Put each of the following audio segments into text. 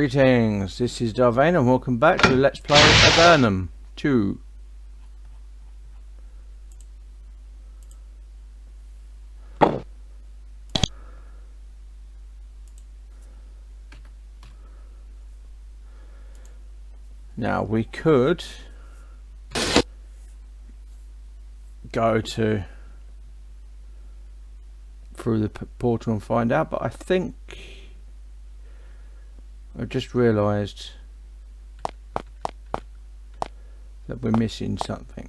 Greetings, this is Vane and welcome back to Let's Play Avernum 2. Now we could go through the portal and find out, but I think I just realised that we're missing something.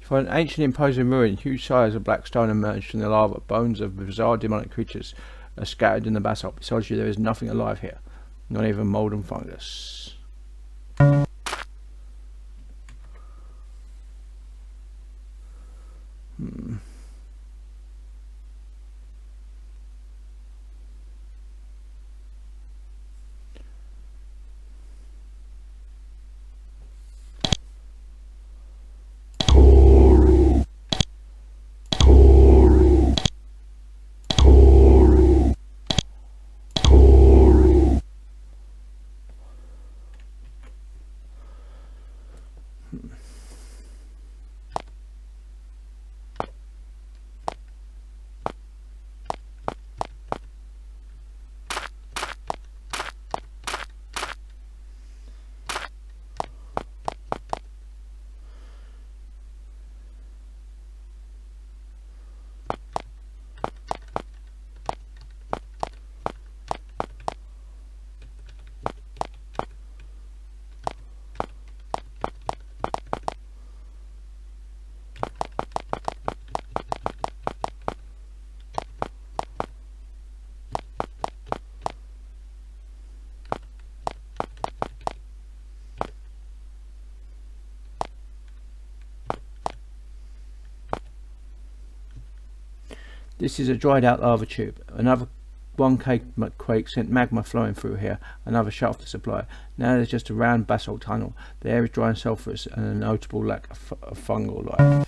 For an ancient imposing ruin, huge size of black stone emerged from the lava. Bones of bizarre demonic creatures are scattered in the basalt. Besides you, there is nothing alive here, not even mold and fungus. This is a dried out lava tube. Another 1K quake sent magma flowing through here. Another shaft to supply. Now there's just a round basalt tunnel. The air is dry and sulphurous and a notable lack of fungal life.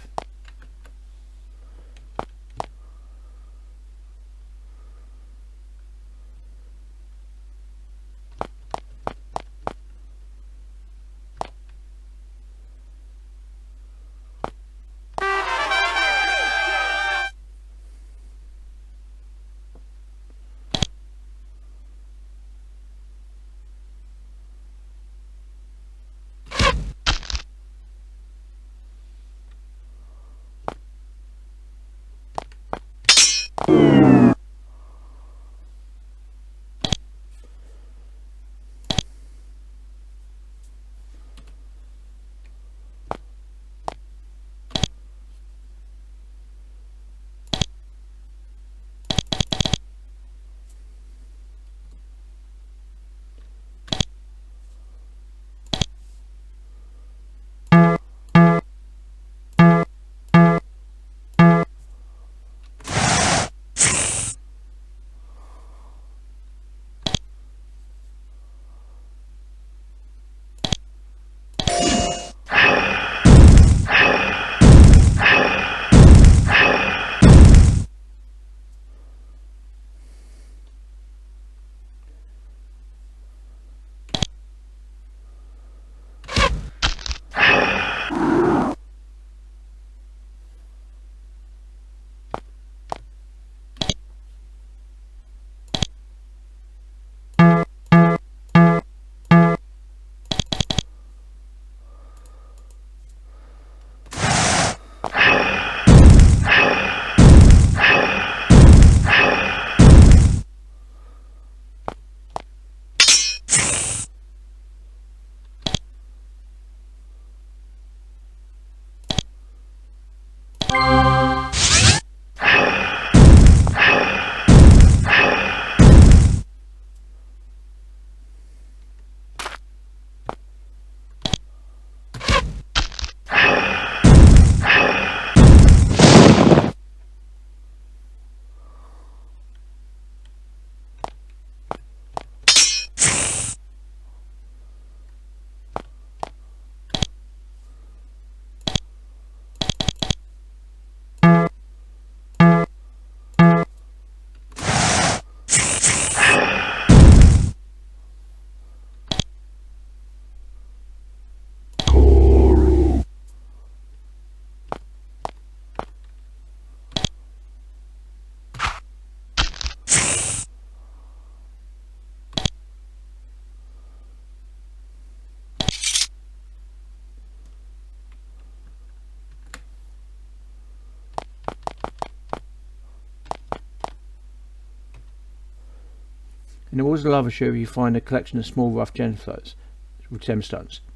In the walls of the lava tube you find a collection of small rough gemstones.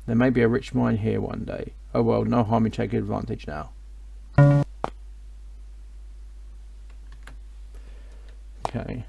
There may be a rich mine here one day. Oh well, no harm in taking advantage now. Okay.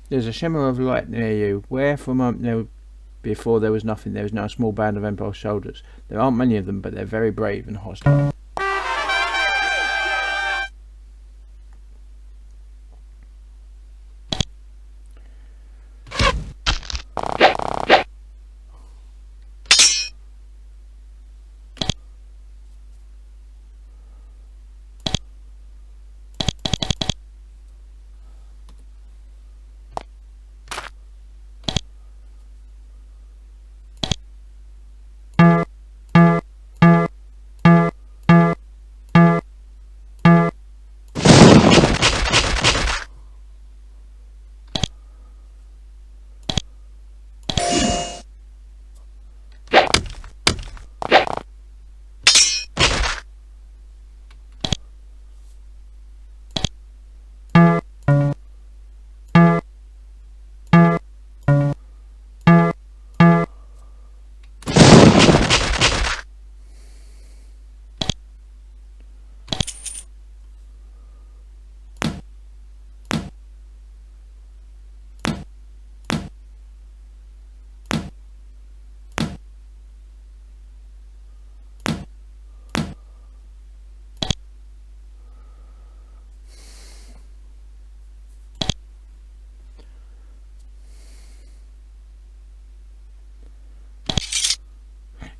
There's a shimmer of light near you, where for a moment before there was nothing. There is now a small band of Emperor's soldiers. There aren't many of them, but they're very brave and hostile.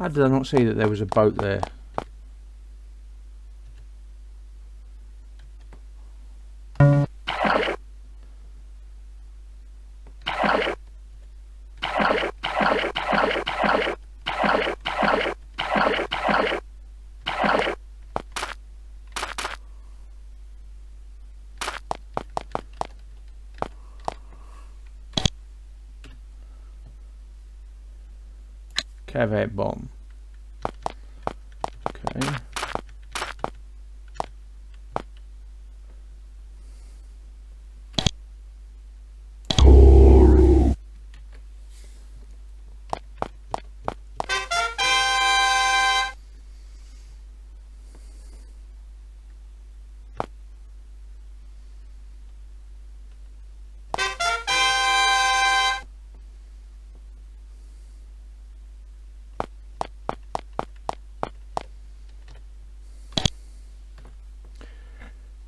How did I not see that there was a boat there? Caveat bomb. Okay.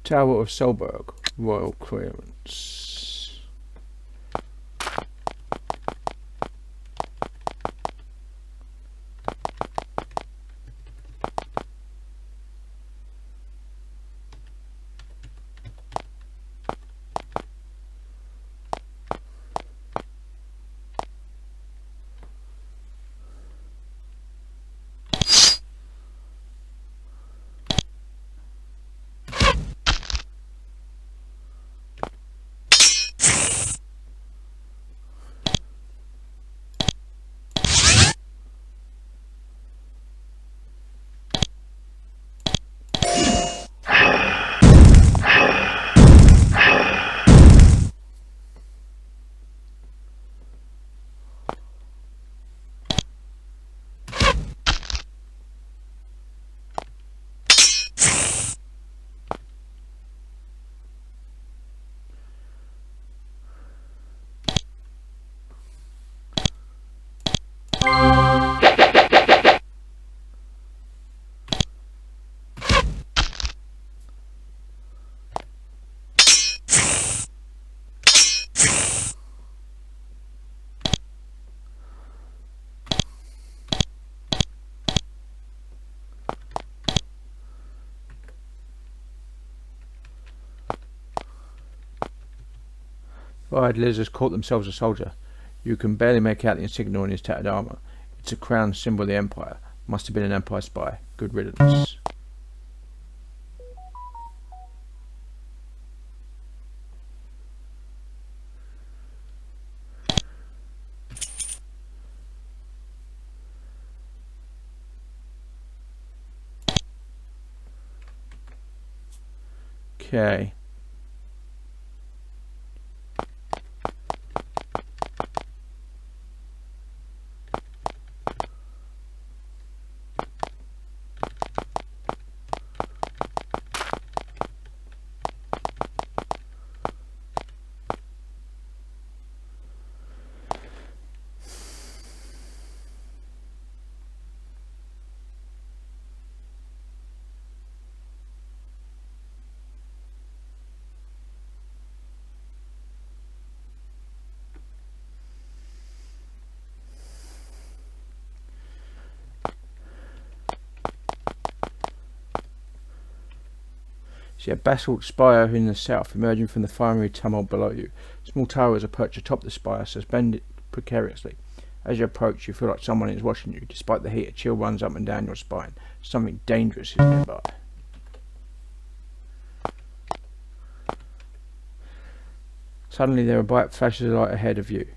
Tower of Solberg, Royal Clearance. Fired lizards caught themselves a soldier. You can barely make out the insignia on his tattered armour. It's a crown symbol of the Empire. Must have been an Empire spy. Good riddance. Okay. See a basalt spire in the south, emerging from the fiery tumult below you. Small towers are perched atop the spire, suspended precariously. As you approach, you feel like someone is watching you. Despite the heat, a chill runs up and down your spine. Something dangerous is nearby. Suddenly, there are bright flashes of light ahead of you.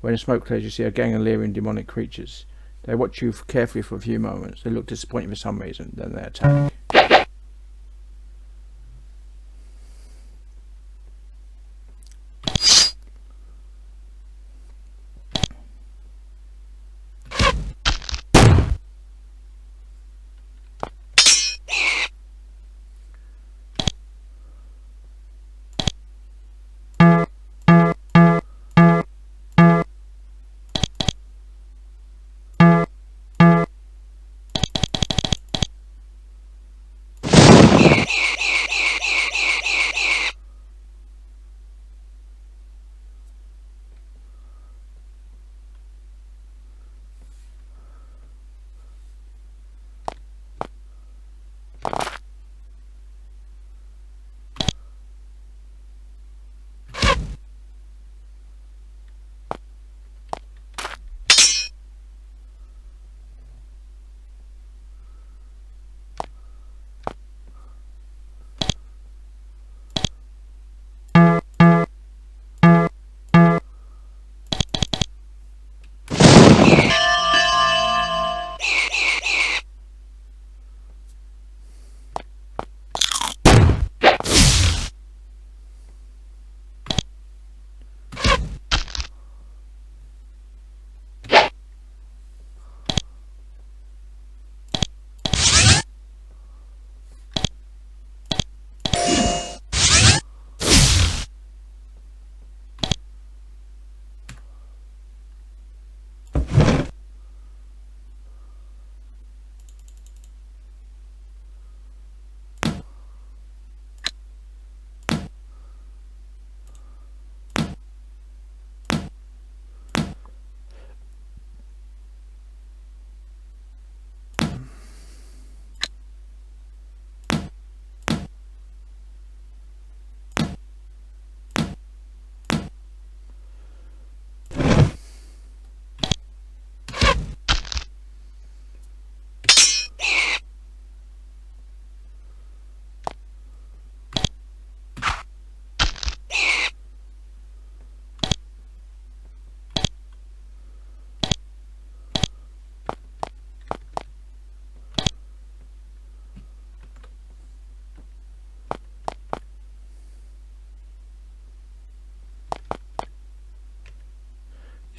When the smoke clears, you see a gang of leering demonic creatures. They watch you carefully for a few moments. They look disappointed for some reason, then they attack.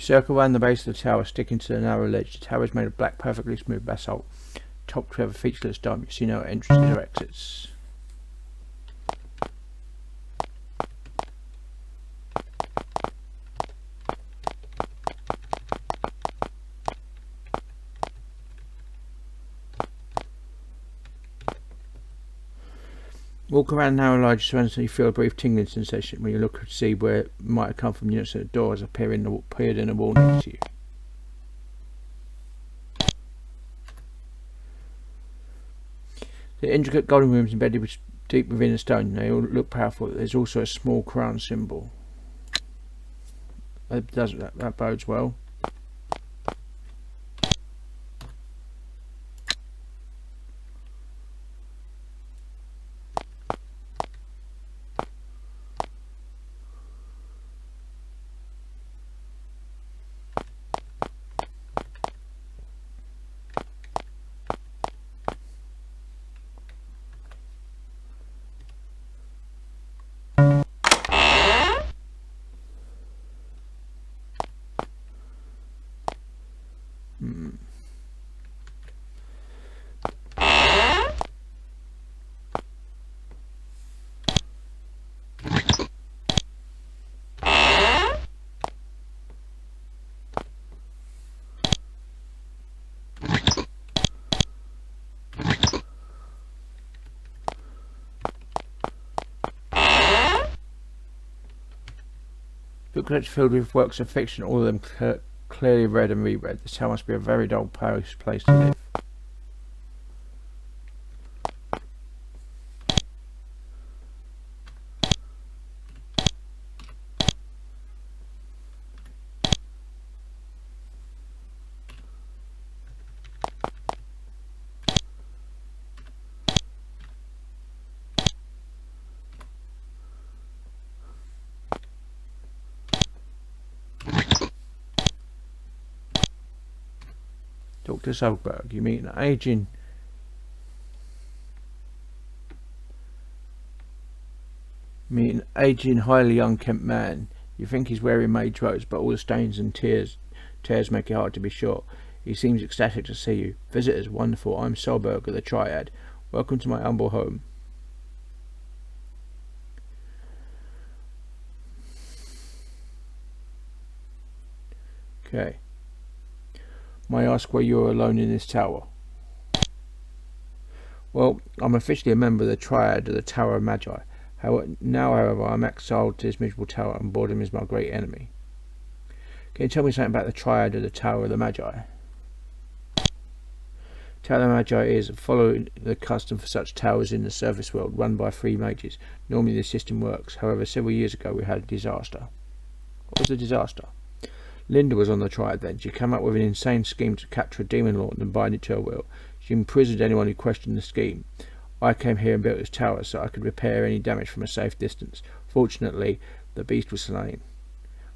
Circle around the base of the tower, sticking to the narrow ledge. The tower is made of black, perfectly smooth basalt, topped with a featureless dome. You see no entrances or exits. Walk around the narrow ledge so you feel a brief tingling sensation when you look to see where it might have come from. You notice that the door has appeared in the wall next to you. The intricate golden rooms embedded deep within the stone. They all look powerful. There's also a small crown symbol. That bodes well. Booklets filled with works of fiction, all of them clearly read and reread. This tower must be a very dull place to live. Dr. Sulberg, you meet an aging highly unkempt man. You think he's wearing maid's robes, but all the stains and tears make it hard to be sure. He seems ecstatic to see you. Visitors, wonderful. I'm Solberg of the Triad. Welcome to my humble home. Okay. May I ask why you're alone in this tower? Well, I'm officially a member of the Triad of the Tower of Magi. However, I'm exiled to this miserable tower, and boredom is my great enemy. Can you tell me something about the Triad of the Tower of the Magi? Tower of the Magi is, following the custom for such towers in the surface world, run by 3 mages. Normally the system works. However, several years ago we had a disaster. What was the disaster? Linda was on the Triad then. She came up with an insane scheme to capture a demon lord and bind it to her will. She imprisoned anyone who questioned the scheme. I came here and built this tower so I could repair any damage from a safe distance. Fortunately, the beast was slain.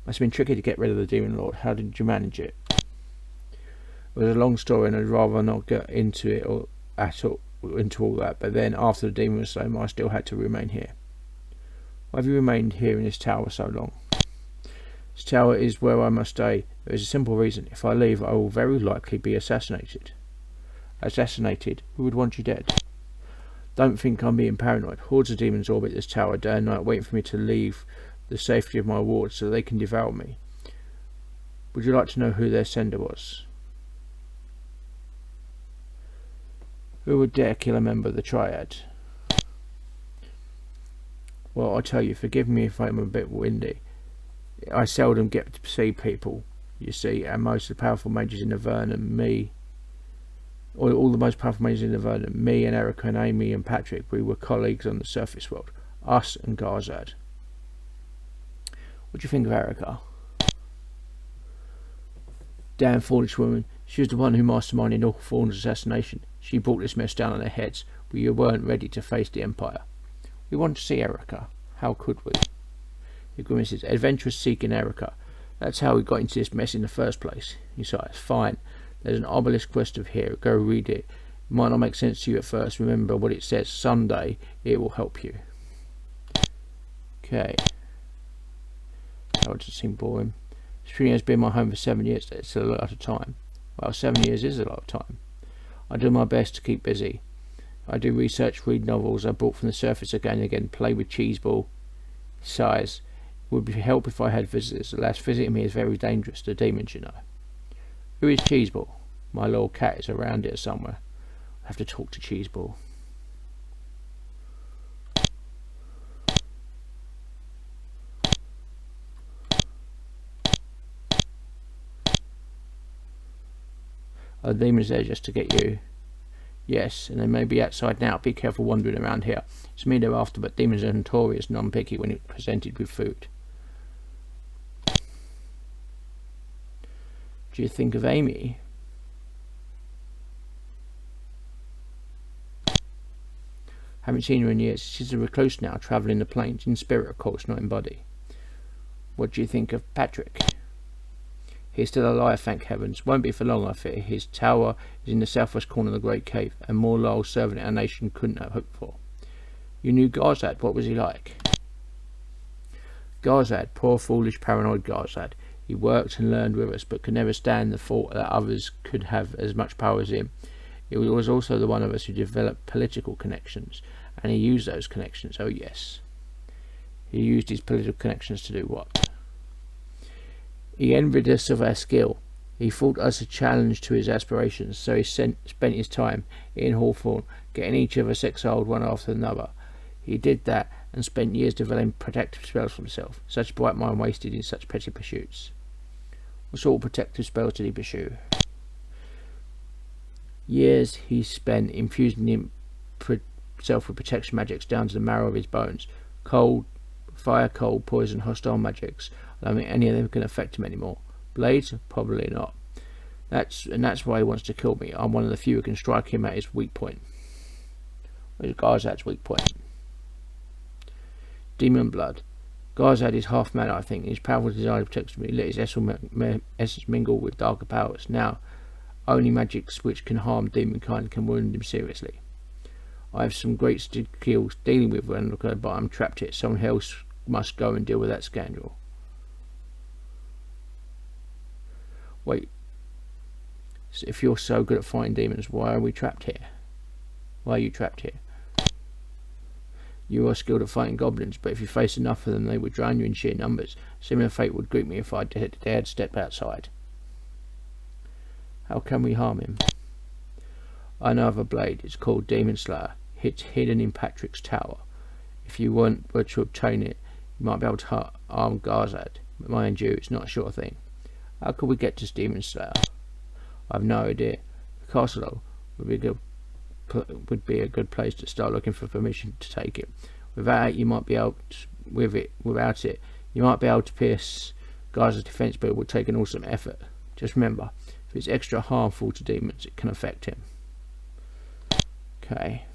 Must have been tricky to get rid of the demon lord. How did you manage it? It was a long story and I'd rather not get into it into all that, but then after the demon was slain I still had to remain here. Why have you remained here in this tower so long? This tower is where I must stay. There is a simple reason. If I leave, I will very likely be assassinated. Assassinated? Who would want you dead? Don't think I'm being paranoid. Hordes of demons orbit this tower day and night, waiting for me to leave the safety of my ward so they can devour me. Would you like to know who their sender was? Who would dare kill a member of the Triad? Well, I tell you, forgive me if I'm a bit windy. I seldom get to see people, you see, and most of the powerful mages in Avernum, all the most powerful mages in Avernum, me and Erica and Amy and Patrick, we were colleagues on the surface world. Us and Garzad. What do you think of Erica? Damn foolish woman. She was the one who masterminded Hawthorne's assassination. She brought this mess down on their heads. We weren't ready to face the Empire. We wanted to see Erica. How could we? He grimaces. Adventurous seeking Erica. That's how we got into this mess in the first place. He sighs. Fine. There's an obelisk west of here. Go read it. It might not make sense to you at first. Remember what it says. Someday it will help you. Okay. That would just seem boring. Spring has been my home for 7 years. It's a lot of time. Well, 7 years is a lot of time. I do my best to keep busy. I do research, read novels I brought from the surface again and again, play with Cheeseball. Sighs. It would help if I had visitors. Alas, visiting me is very dangerous. The demons, you know. Who is Cheeseball? My little cat is around here somewhere. I have to talk to Cheeseball. The demon's there just to get you. Yes, and they may be outside now. Be careful wandering around here. It's me they're after, but demons are notorious, non-picky when presented with food. Do you think of Amy? Haven't seen her in years. She's a recluse now, travelling the plains, in spirit of course, not in body. What do you think of Patrick? He's still alive, thank heavens. Won't be for long, I fear. His tower is in the southwest corner of the great cave, and more loyal servant our nation couldn't have hoped for. You knew Garzad. What was he like? Garzad, poor foolish paranoid Garzad. He worked and learned with us, but could never stand the thought that others could have as much power as him. He was also the one of us who developed political connections, and he used those connections. Oh yes. He used his political connections to do what? He envied us of our skill. He thought us a challenge to his aspirations, so he spent his time in Hawthorne, getting each of us exiled one after another. He did that and spent years developing protective spells for himself. Such bright mind wasted in such petty pursuits. What sort of protective spells did he pursue? Years he spent infusing himself with protection magics down to the marrow of his bones. Fire, cold, poison, hostile magics. I don't think any of them can affect him anymore. Blades? Probably not. That's why he wants to kill me. I'm one of the few who can strike him at his weak point. Where's Garzad's weak point? Demon blood. Garzad is half man, I think. His powerful desire to protect me. Let his essence mingle with darker powers. Now, only magics which can harm demon kind can wound him seriously. I have some great skills dealing with Vane, but I'm trapped here. Someone else must go and deal with that scandal. Wait. So if you're so good at fighting demons, why are we trapped here? Why are you trapped here? You are skilled at fighting goblins, but if you face enough of them, they would drown you in sheer numbers. Similar fate would greet me if I dared step outside. How can we harm him? I know of a blade. It's called Demon Slayer. It's hidden in Patrick's tower. If you were to obtain it, you might be able to harm Garzad. But mind you, it's not a sure thing. How could we get to Demon Slayer? I've no idea. The castle, though, would be a good place to start looking for permission to take it. Without it, you might be able to pierce Garzad's defense, but it would take an awesome effort. Just remember, if it's extra harmful to demons, it can affect him. Okay.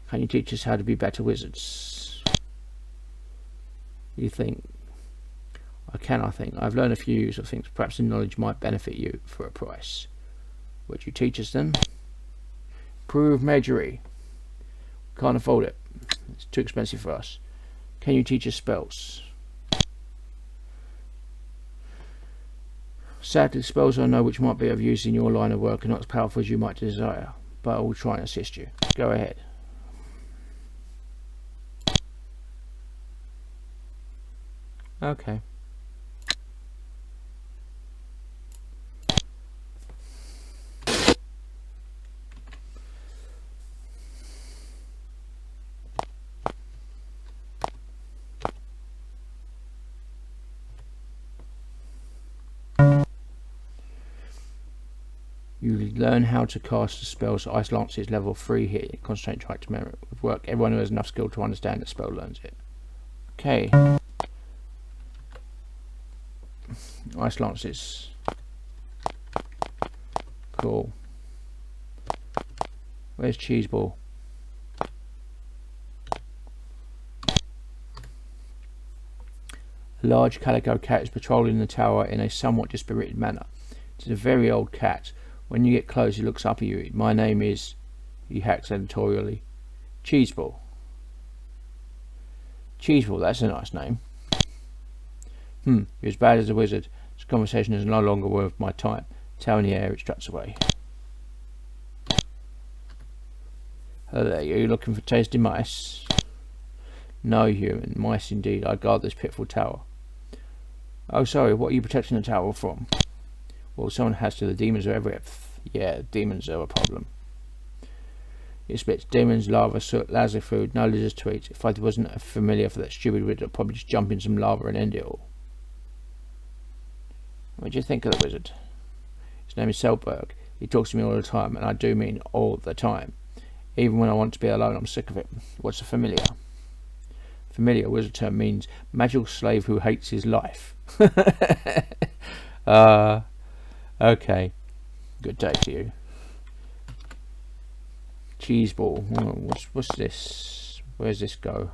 Can you teach us how to be better wizards? You think? I can, I think. I've learned a few useful things. Perhaps the knowledge might benefit you for a price. Would you teach us then? Prove Magery. Can't afford it. It's too expensive for us. Can you teach us spells? Sadly, spells I know which might be of use in your line of work are not as powerful as you might desire, but I will try and assist you. Go ahead. Okay. You learn how to cast the spells. Ice Lance is level 3 here. Concentrate, try to memory with work. Everyone who has enough skill to understand the spell learns it. Okay. Ice Lances. Cool. Where's Cheeseball? A large calico cat is patrolling the tower in a somewhat dispirited manner. It is a very old cat. When you get close, he looks up at you. My name is, he hacks editorially, Cheeseball. Cheeseball, that's a nice name. You're as bad as a wizard. This conversation is no longer worth my time. Tail in the air, it struts away. Hello there, you looking for tasty mice? No, human. Mice indeed. I guard this pitiful tower. Oh, sorry, what are you protecting the tower from? Well, someone has to. The demons are everywhere. Yeah, demons are a problem. It spits demons, lava, soot, Lazar food, no lizards to eat. If I wasn't a familiar for that stupid wizard, I'd probably just jump in some lava and end it all. What do you think of the wizard? His name is Selberg. He talks to me all the time, and I do mean all the time. Even when I want to be alone, I'm sick of it. What's a familiar? Familiar wizard term means magical slave who hates his life. Okay. Good day to you. Cheese ball. Oh, what's this? Where's this go?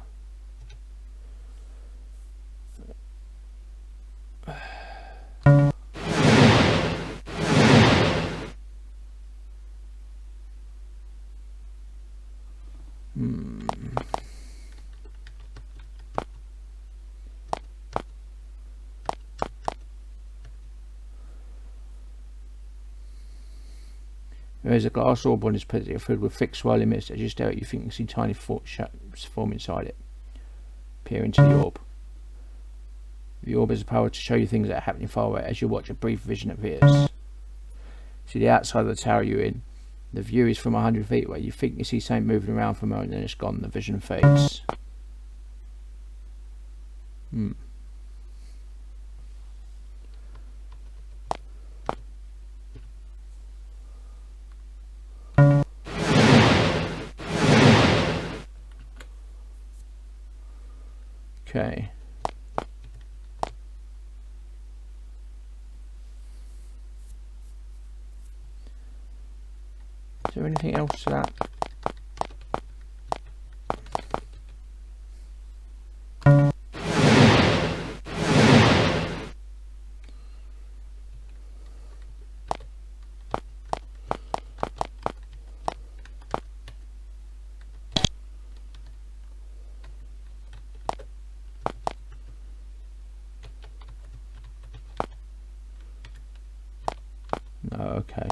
There is a glass orb on his plate filled with thick swirling mist. As you stare at it, you think you see tiny shapes form inside it. Peer into the orb. The orb has the power to show you things that are happening far away. As you watch, a brief vision appears. See the outside of the tower you're in. The view is from 100 feet away. You think you see something moving around for a moment, then it's gone. The vision fades. Okay. Is there anything else to that? No, okay.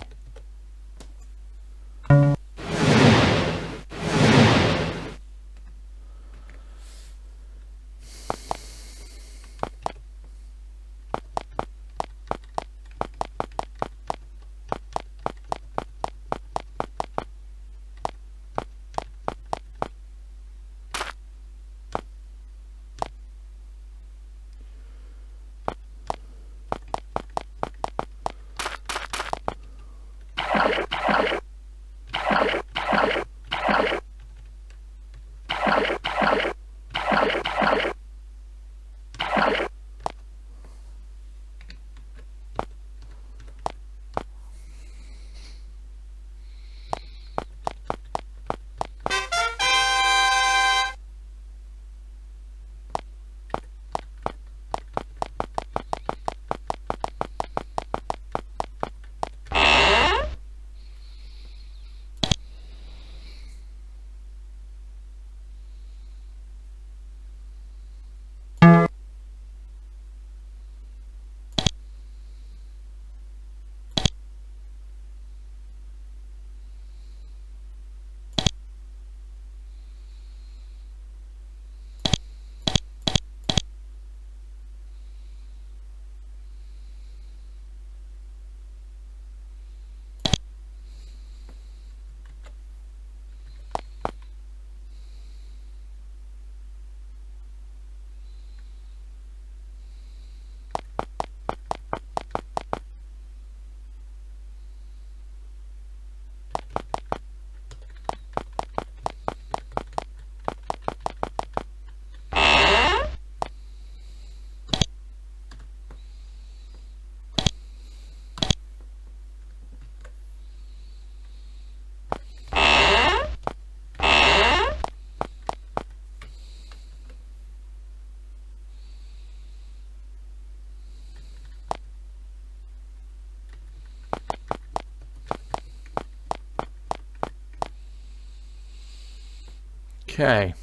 Okay.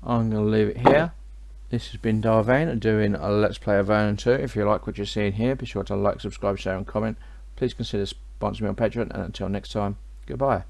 I'm going to leave it here. This has been Vane doing a Let's Play Avernum 2. If you like what you're seeing here, be sure to like, subscribe, share and comment. Please consider sponsoring me on Patreon, and until next time, goodbye.